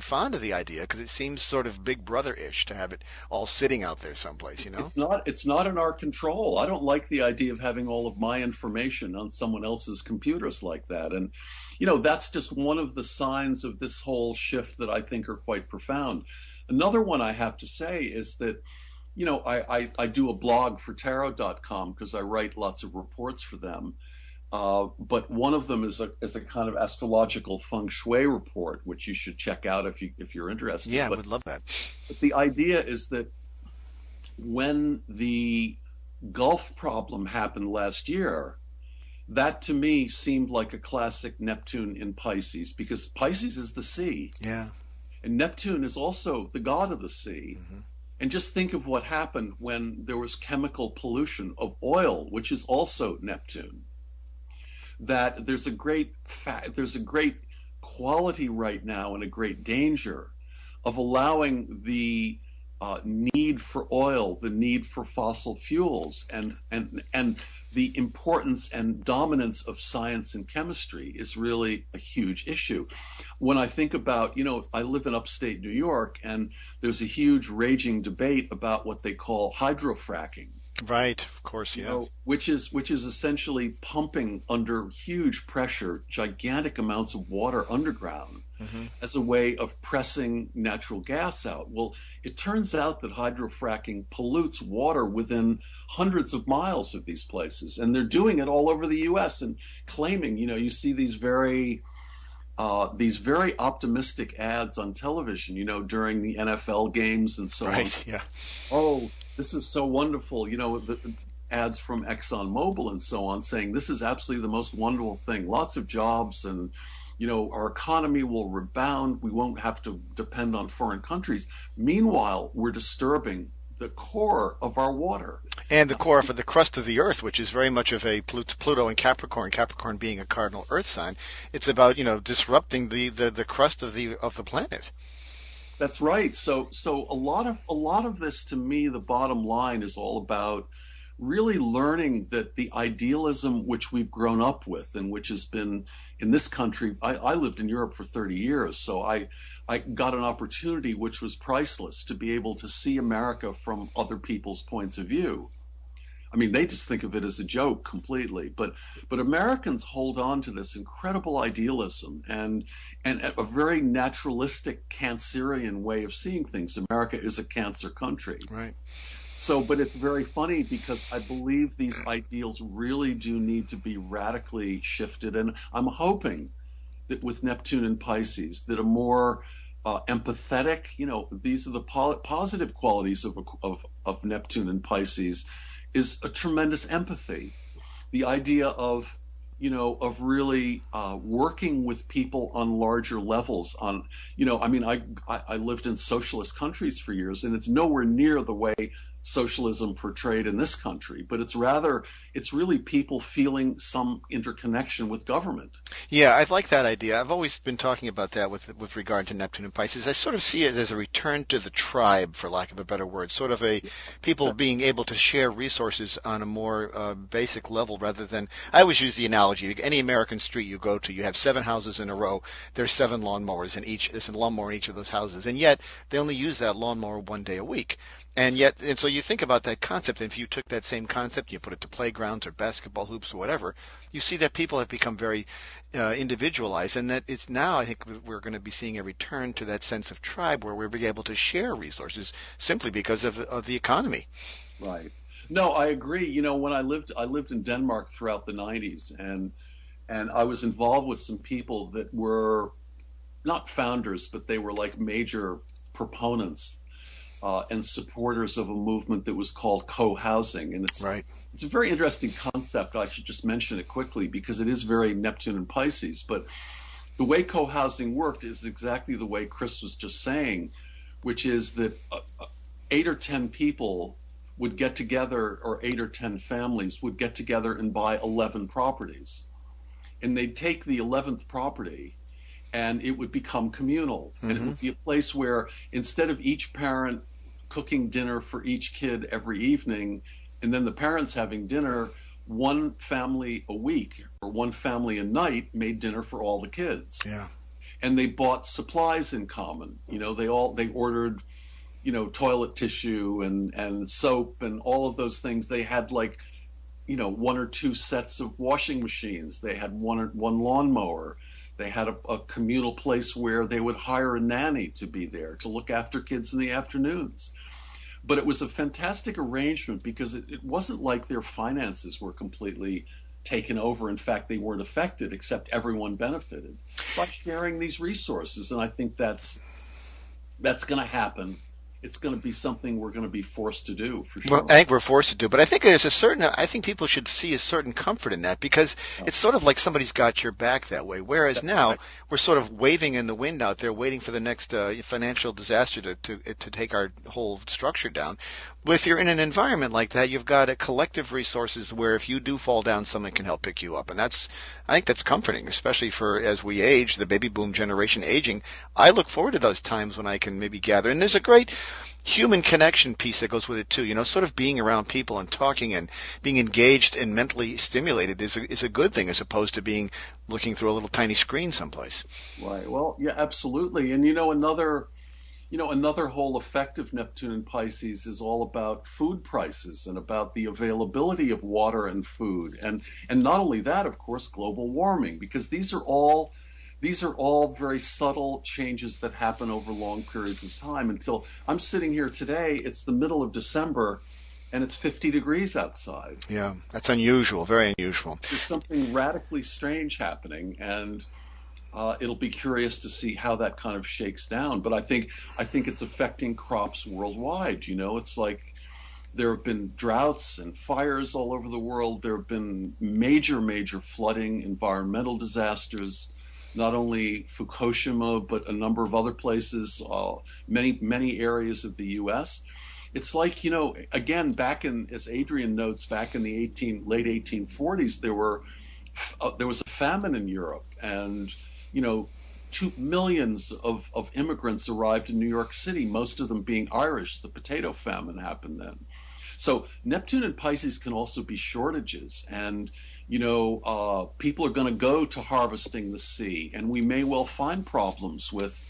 fond of the idea, because it seems sort of Big Brother-ish to have it all sitting out there someplace, It's not in our control. I don't like the idea of having all of my information on someone else's computers like that. And that's just one of the signs of this whole shift that I think are quite profound. Another one I have to say is that, I do a blog for tarot.com because I write lots of reports for them. But one of them is a kind of astrological feng shui report, which you should check out if you're interested. Yeah, I would love that. But the idea is that when the Gulf problem happened last year, that to me seemed like a classic Neptune in Pisces, because Pisces is the sea. Yeah. And Neptune is also the god of the sea. Mm-hmm. And just think of what happened when there was chemical pollution of oil, which is also Neptune. That there's a great quality right now and a great danger of allowing the need for oil, the need for fossil fuels, and the importance and dominance of science and chemistry is really a huge issue. When I think about, I live in upstate New York, and there's a huge raging debate about what they call hydrofracking. Right, of course, yeah. Which is essentially pumping under huge pressure, gigantic amounts of water underground, mm-hmm. as a way of pressing natural gas out. Well, it turns out that hydrofracking pollutes water within hundreds of miles of these places, and they're doing it all over the U.S. and claiming, you see these very optimistic ads on television, during the NFL games and so on. Right, yeah. Oh, this is so wonderful, the ads from ExxonMobil and so on, saying this is absolutely the most wonderful thing. Lots of jobs, and our economy will rebound. We won't have to depend on foreign countries. Meanwhile, we're disturbing the core of our water. And the core of the crust of the Earth, which is very much of a Pluto and Capricorn being a cardinal Earth sign. It's about, disrupting the crust of the planet. That's right. So a lot of this, to me, the bottom line is all about really learning that the idealism which we've grown up with, and which has been in this country. I lived in Europe for 30 years, so I got an opportunity which was priceless to be able to see America from other people's points of view. I mean, they just think of it as a joke completely, but Americans hold on to this incredible idealism and a very naturalistic Cancerian way of seeing things. America is a Cancer country. Right. So, but it's very funny because I believe these ideals really do need to be radically shifted. And I'm hoping that with Neptune and Pisces, that a more empathetic, these are the positive qualities of Neptune and Pisces, is a tremendous empathy. The idea of really working with people on larger levels. I lived in socialist countries for years, and it's nowhere near the way socialism portrayed in this country, but it's really people feeling some interconnection with government. Yeah, I like that idea. I've always been talking about that with regard to Neptune and Pisces. I sort of see it as a return to the tribe, for lack of a better word, sort of a people being able to share resources on a more basic level, rather than, I always use the analogy, any American street you go to, you have 7 houses in a row, there's 7 lawnmowers in each, there's a lawnmower in each of those houses, and yet they only use that lawnmower 1 day a week. And so you think about that concept, and if you took that same concept, you put it to playgrounds or basketball hoops or whatever, you see that people have become very individualized, and that it's now, I think we're going to be seeing a return to that sense of tribe where we'll be able to share resources simply because of the economy. Right. No, I agree. When I lived in Denmark throughout the 90s, and and I was involved with some people that were not founders, but they were like major proponents and supporters of a movement that was called co-housing. And Right. it's a very interesting concept. I should just mention it quickly because it is very Neptune and Pisces. But the way co-housing worked is exactly the way Chris was just saying, which is that 8 or 10 people would get together, or 8 or 10 families would get together and buy 11 properties. And they'd take the 11th property and it would become communal. And it would be a place where instead of each parent cooking dinner for each kid every evening, and then the parents having dinner, one family a week or one family a night made dinner for all the kids. Yeah. And they bought supplies in common. They ordered, toilet tissue and soap and all of those things. They had 1 or 2 sets of washing machines. They had one lawnmower. They had a communal place where they would hire a nanny to be there to look after kids in the afternoons. But it was a fantastic arrangement because it wasn't like their finances were completely taken over. In fact, they weren't affected, except everyone benefited by sharing these resources. And I think that's going to happen. It's going to be something we're going to be forced to do, for sure. Well, I think we're forced to do, but I think I think people should see a certain comfort in that, because it's sort of like somebody's got your back that way. Whereas now we're sort of waving in the wind out there, waiting for the next financial disaster to take our whole structure down. But if you're in an environment like that, you've got a collective resources where if you do fall down, someone can help pick you up, and I think that's comforting, especially for as we age, the baby boom generation aging. I look forward to those times when I can maybe gather, and there's a great human connection piece that goes with it too. Sort of being around people and talking and being engaged and mentally stimulated is a good thing, as opposed to being looking through a little tiny screen someplace. Right. Well, yeah, absolutely. And another whole effect of Neptune and Pisces is all about food prices and about the availability of water and food, and not only that, of course, global warming, because these are all very subtle changes that happen over long periods of time. Until I'm sitting here today, it's the middle of December, and it's 50 degrees outside. Yeah, that's unusual, very unusual. There's something radically strange happening, and it'll be curious to see how that kind of shakes down. But I think it's affecting crops worldwide. It's like there have been droughts and fires all over the world. There have been major flooding, environmental disasters. Not only Fukushima, but a number of other places, many areas of the U.S. It's like, again, as Adrian notes, back in the late 1840s, there was a famine in Europe, and 2 millions of immigrants arrived in New York City, most of them being Irish. The potato famine happened then. So Neptune and Pisces can also be shortages, and people are going to go to harvesting the sea, and we may well find problems with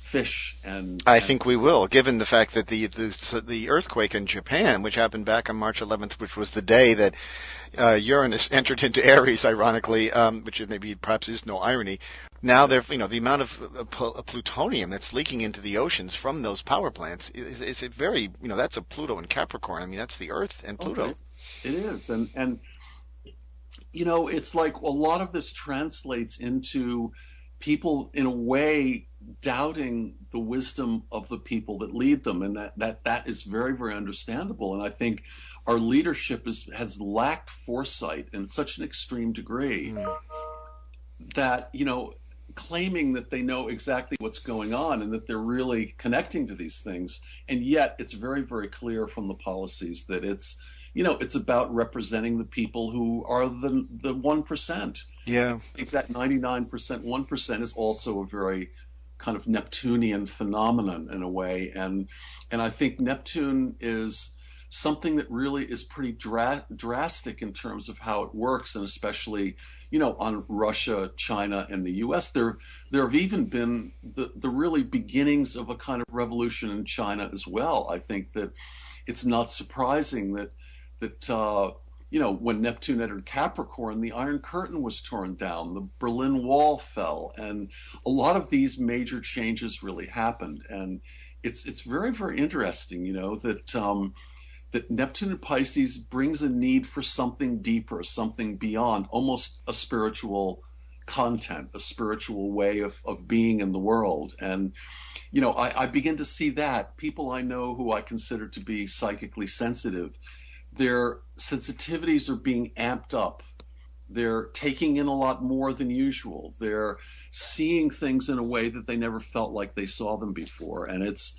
fish. And I think we will, given the fact that the earthquake in Japan, which happened back on March 11th, which was the day that Uranus entered into Aries, ironically, which perhaps is no irony. Now, the amount of plutonium that's leaking into the oceans from those power plants is a very, that's a Pluto and Capricorn. I mean, that's the Earth and Pluto. Okay. It is, and it's like a lot of this translates into people, in a way, doubting the wisdom of the people that lead them, and that is very, very understandable. And I think our leadership has lacked foresight in such an extreme degree that, claiming that they know exactly what's going on and that they're really connecting to these things, and yet it's very, very clear from the policies that it's about representing the people who are the 1%. Yeah. I think that 99%, 1% is also a very kind of Neptunian phenomenon in a way. And I think Neptune is something that really is pretty drastic in terms of how it works, and especially, on Russia, China, and the U.S. There have even been the really beginnings of a kind of revolution in China as well. I think that it's not surprising that when Neptune entered Capricorn, the Iron Curtain was torn down, the Berlin Wall fell, and a lot of these major changes really happened. And it's very, very interesting, that Neptune in Pisces brings a need for something deeper, something beyond, almost a spiritual content, a spiritual way of being in the world. And, I begin to see that people I know who I consider to be psychically sensitive, their sensitivities are being amped up. They're taking in a lot more than usual. They're seeing things in a way that they never felt like they saw them before. And it's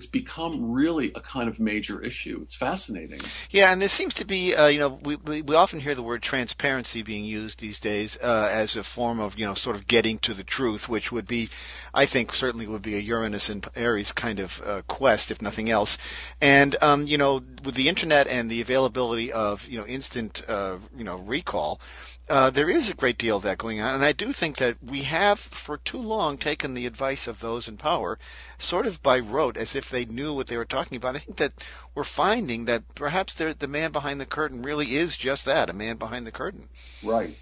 become really a kind of major issue. It's fascinating. Yeah, and there seems to be, we often hear the word transparency being used these days as a form of, sort of getting to the truth, which would be, I think, certainly would be a Uranus and Aries kind of quest, if nothing else. And, with the internet and the availability of, instant, recall, there is a great deal of that going on, and I do think that we have, for too long, taken the advice of those in power, sort of by rote, as if they knew what they were talking about. I think that we're finding that perhaps the man behind the curtain really is just that, a man behind the curtain. Right.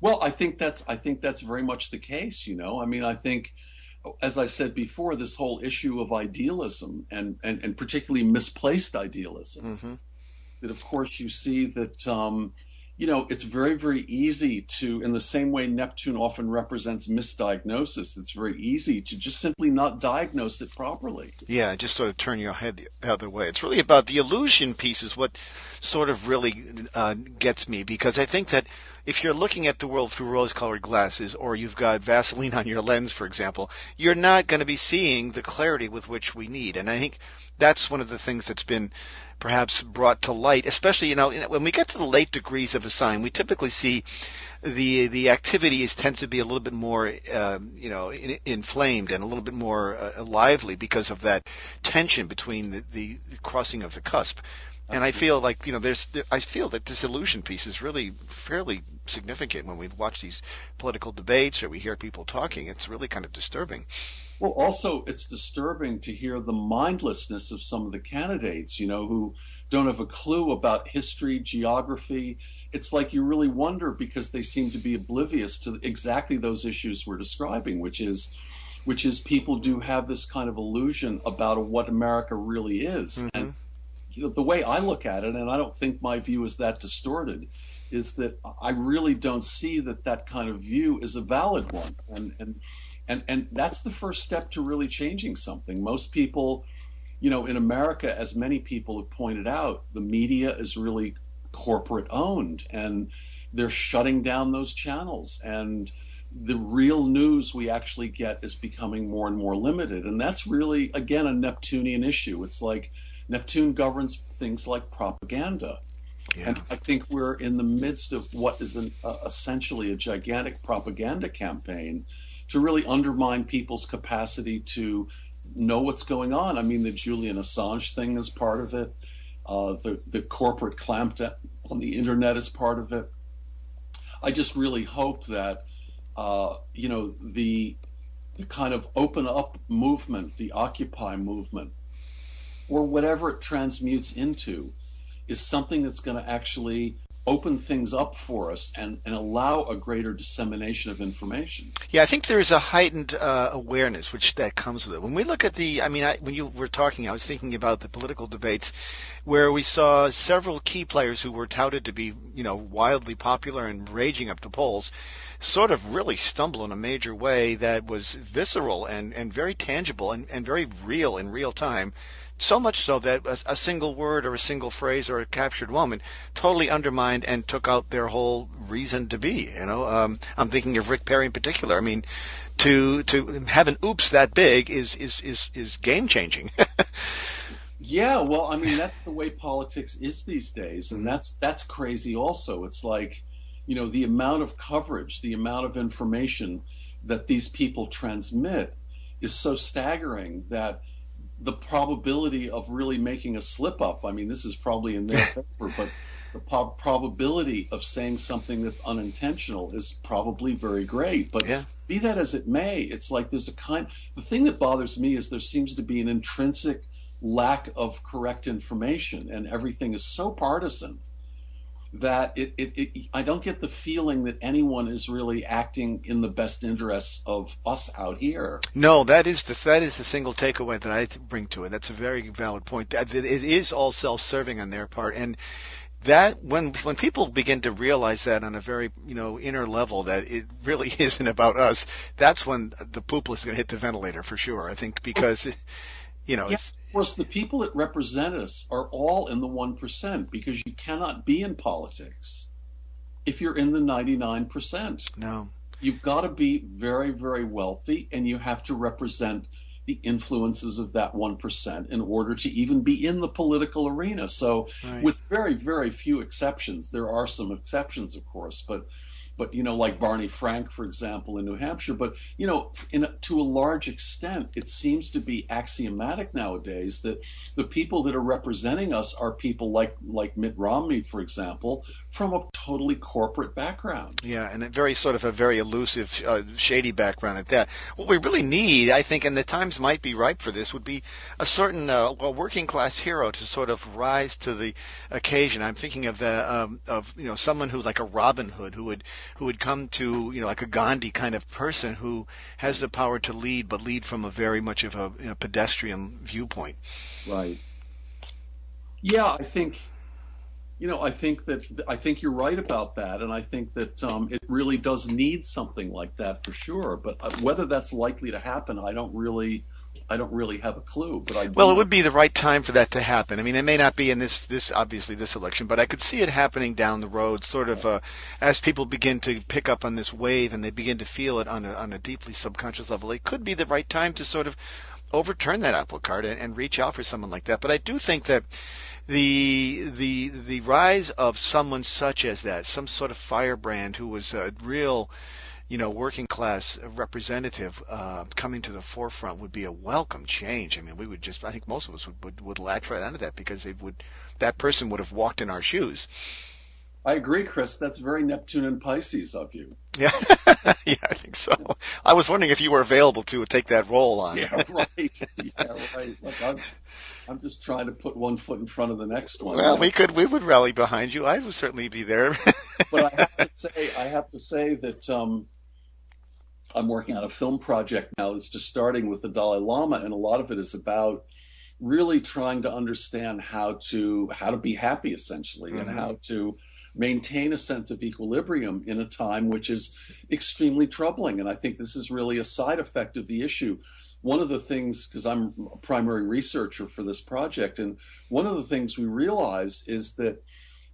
Well, I think that's very much the case. I think, as I said before, this whole issue of idealism and particularly misplaced idealism. Mm-hmm. That, of course, you see that. It's very, very easy to, in the same way Neptune often represents misdiagnosis, it's very easy to just simply not diagnose it properly. Yeah, just sort of turn your head the other way. It's really about the illusion piece is what sort of really gets me, because I think that if you're looking at the world through rose-colored glasses, or you've got Vaseline on your lens, for example, you're not going to be seeing the clarity with which we need. And I think that's one of the things that's been perhaps brought to light, especially, when we get to the late degrees of a sign, we typically see the activities tend to be a little bit more, inflamed and a little bit more lively because of that tension between the crossing of the cusp. And I feel like, I feel that this illusion piece is really fairly significant when we watch these political debates or we hear people talking. It's really kind of disturbing. Well, also, it's disturbing to hear the mindlessness of some of the candidates, who don't have a clue about history, geography. It's like you really wonder, because they seem to be oblivious to exactly those issues we're describing, which is people do have this kind of illusion about what America really is. Mm-hmm. And the way I look at it, and I don't think my view is that distorted, is that I really don't see that kind of view is a valid one. And that's the first step to really changing something. Most people, in America, as many people have pointed out, the media is really corporate owned, and they're shutting down those channels. And the real news we actually get is becoming more and more limited. And that's really, again, a Neptunian issue. It's like Neptune governs things like propaganda. Yeah. And I think we're in the midst of what is essentially a gigantic propaganda campaign to really undermine people's capacity to know what's going on. I mean, the Julian Assange thing is part of it. The corporate clampdown on the internet is part of it. I just really hope that, the kind of open up movement, the Occupy movement, or whatever it transmutes into, is something that's going to actually open things up for us and allow a greater dissemination of information. Yeah, I think there's a heightened awareness that comes with it. When we look at when you were talking, I was thinking about the political debates where we saw several key players who were touted to be, wildly popular and raging up the polls, sort of really stumble in a major way that was visceral and very tangible and very real in real time. So much so that a single word or a single phrase or a captured moment totally undermined and took out their whole reason to be. I'm thinking of Rick Perry in particular. I mean, to have an oops that big is game changing. Yeah, well, I mean, that's the way politics is these days, and that's crazy. Also, it's like, the amount of coverage, the amount of information that these people transmit is so staggering that the probability of really making a slip up, I mean, this is probably in their favor, but the probability of saying something that's unintentional is probably very great. But yeah. Be that as it may, it's like the thing that bothers me is there seems to be an intrinsic lack of correct information, and everything is so partisan that I don't get the feeling that anyone is really acting in the best interests of us out here. No, that is the single takeaway that I bring to it. That's a very valid point. It is all self-serving on their part, and that when people begin to realize that on a very inner level, that it really isn't about us, that's when the poop is going to hit the ventilator for sure. I think because it's. Of course, the people that represent us are all in the 1%, because you cannot be in politics if you're in the 99%. No. You've got to be very, very wealthy, and you have to represent the influences of that 1% in order to even be in the political arena. So Right. with very, very few exceptions, there are some exceptions, of course, but like Barney Frank, for example, in New Hampshire. But, to a large extent, it seems to be axiomatic nowadays that the people that are representing us are people like Mitt Romney, for example, from a totally corporate background. Yeah, and a very elusive, shady background at that. What we really need, I think, and the times might be ripe for this, would be a certain working class hero to sort of rise to the occasion. I'm thinking of someone who's like a Robin Hood, who would come to like a Gandhi kind of person who has the power to lead, but lead from a very much of a pedestrian viewpoint. Right. Yeah, I think you're right about that, and I think that it really does need something like that for sure. But whether that's likely to happen, I don't really have a clue. But Well, it would be the right time for that to happen. I mean, it may not be in this obviously this election, but I could see it happening down the road, sort of as people begin to pick up on this wave and they begin to feel it on a deeply subconscious level. It could be the right time to sort of overturn that apple cart and reach out for someone like that. But I do think that the rise of someone such as that, some sort of firebrand who was a real working class representative coming to the forefront, would be a welcome change. I mean, I think most of us would latch right onto that, because that person would have walked in our shoes. I agree, Chris. That's very Neptune and Pisces of you. Yeah, yeah, I think so. I was wondering if you were available to take that role on. Yeah, right. Yeah, right. Look, I'm just trying to put one foot in front of the next one. Well, we would rally behind you. I would certainly be there. But I have to say that I'm working on a film project now that's just starting with the Dalai Lama, and a lot of it is about really trying to understand how to be happy, essentially, Mm-hmm. and how to maintain a sense of equilibrium in a time which is extremely troubling. And I think this is really a side effect of the issue. One of the things, because I'm a primary researcher for this project, and one of the things we realize is that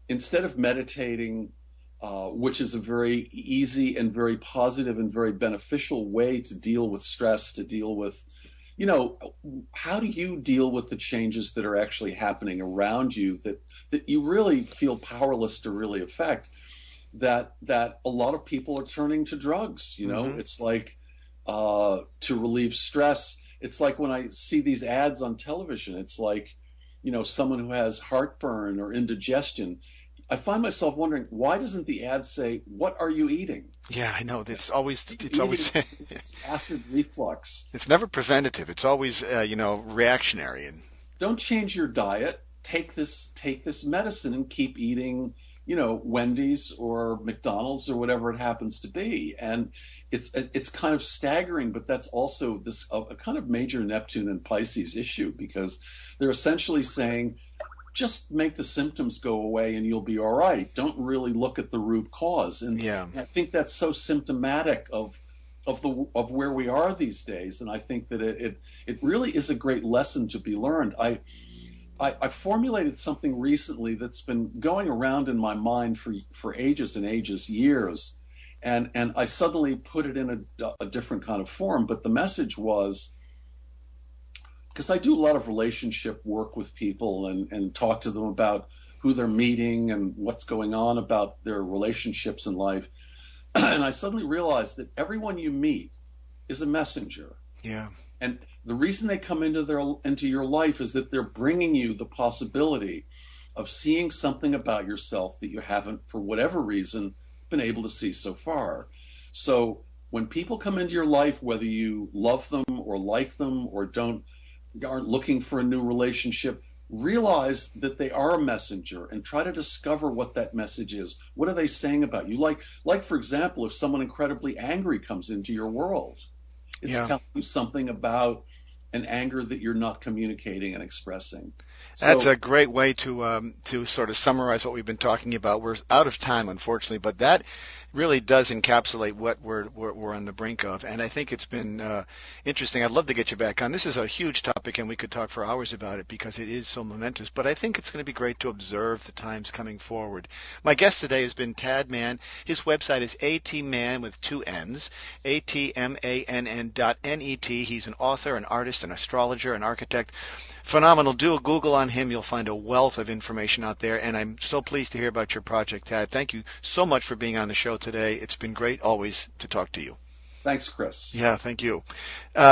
instead of meditating, which is a very easy and very positive and very beneficial way to deal with stress, to deal with, how do you deal with the changes that are actually happening around you that you really feel powerless to really affect? That a lot of people are turning to drugs. Mm-hmm. It's like to relieve stress. It's like when I see these ads on television, it's like, someone who has heartburn or indigestion. I find myself wondering, why doesn't the ad say, "What are you eating?" Yeah, I know. It's always it's acid reflux. It's never preventative. It's always reactionary. And don't change your diet. Take this medicine and keep eating, Wendy's or McDonald's or whatever it happens to be. And it's kind of staggering, but that's also a kind of major Neptune and Pisces issue, because they're essentially saying, just make the symptoms go away and you'll be all right. Don't really look at the root cause. And yeah. I think that's so symptomatic of where we are these days. And I think that it really is a great lesson to be learned. I formulated something recently that's been going around in my mind for ages and ages, years. And I suddenly put it in a different kind of form. But the message was, because I do a lot of relationship work with people and talk to them about who they're meeting and what's going on about their relationships in life. And I suddenly realized that everyone you meet is a messenger. Yeah. And the reason they come into your life is that they're bringing you the possibility of seeing something about yourself that you haven't, for whatever reason, been able to see so far. So when people come into your life, whether you love them or like them or aren't looking for a new relationship, realize that they are a messenger and try to discover what that message is. What are they saying about you? Like for example, if someone incredibly angry comes into your world, it's telling you something about an anger that you're not communicating and expressing. That's a great way to sort of summarize what we've been talking about. We're out of time, unfortunately, but that really does encapsulate what we're on the brink of. And I think it's been interesting. I'd love to get you back on. This is a huge topic, and we could talk for hours about it because it is so momentous. But I think it's going to be great to observe the times coming forward. My guest today has been Tad Mann. His website is atmann with two N's, atmann.net. He's an author, an artist, an astrologer, an architect. Phenomenal. Do a Google on him. You'll find a wealth of information out there. And I'm so pleased to hear about your project, Tad. Thank you so much for being on the show today. It's been great always to talk to you. Thanks, Chris. Yeah, thank you.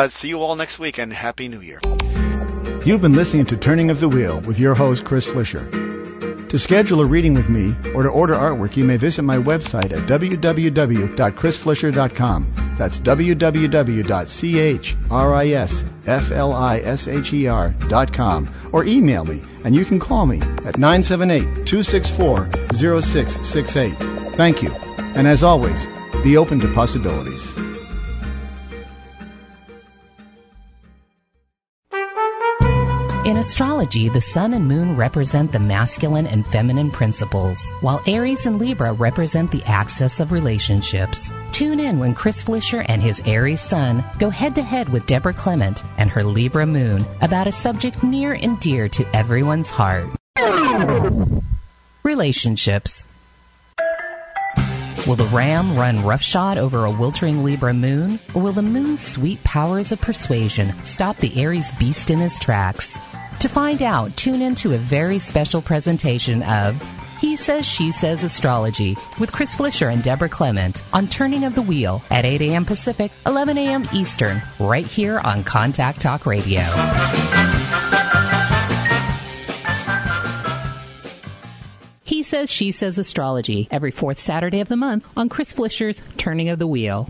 See you all next week, and Happy New Year. You've been listening to Turning of the Wheel with your host, Chris Flisher. To schedule a reading with me or to order artwork, you may visit my website at www.chrisflisher.com. That's www.chrisflisher.com. Or email me, and you can call me at 978-264-0668. Thank you. And as always, be open to possibilities. In astrology, the sun and moon represent the masculine and feminine principles, while Aries and Libra represent the axis of relationships. Tune in when Chris Flisher and his Aries sun go head-to-head with Deborah Clement and her Libra moon about a subject near and dear to everyone's heart. Relationships. Will the ram run roughshod over a weltering Libra moon, or will the moon's sweet powers of persuasion stop the Aries beast in his tracks? To find out, tune in to a very special presentation of He Says, She Says Astrology with Chris Flisher and Deborah Clement on Turning of the Wheel at 8 a.m. Pacific, 11 a.m. Eastern, right here on Contact Talk Radio. He Says, She Says Astrology every fourth Saturday of the month on Chris Flisher's Turning of the Wheel.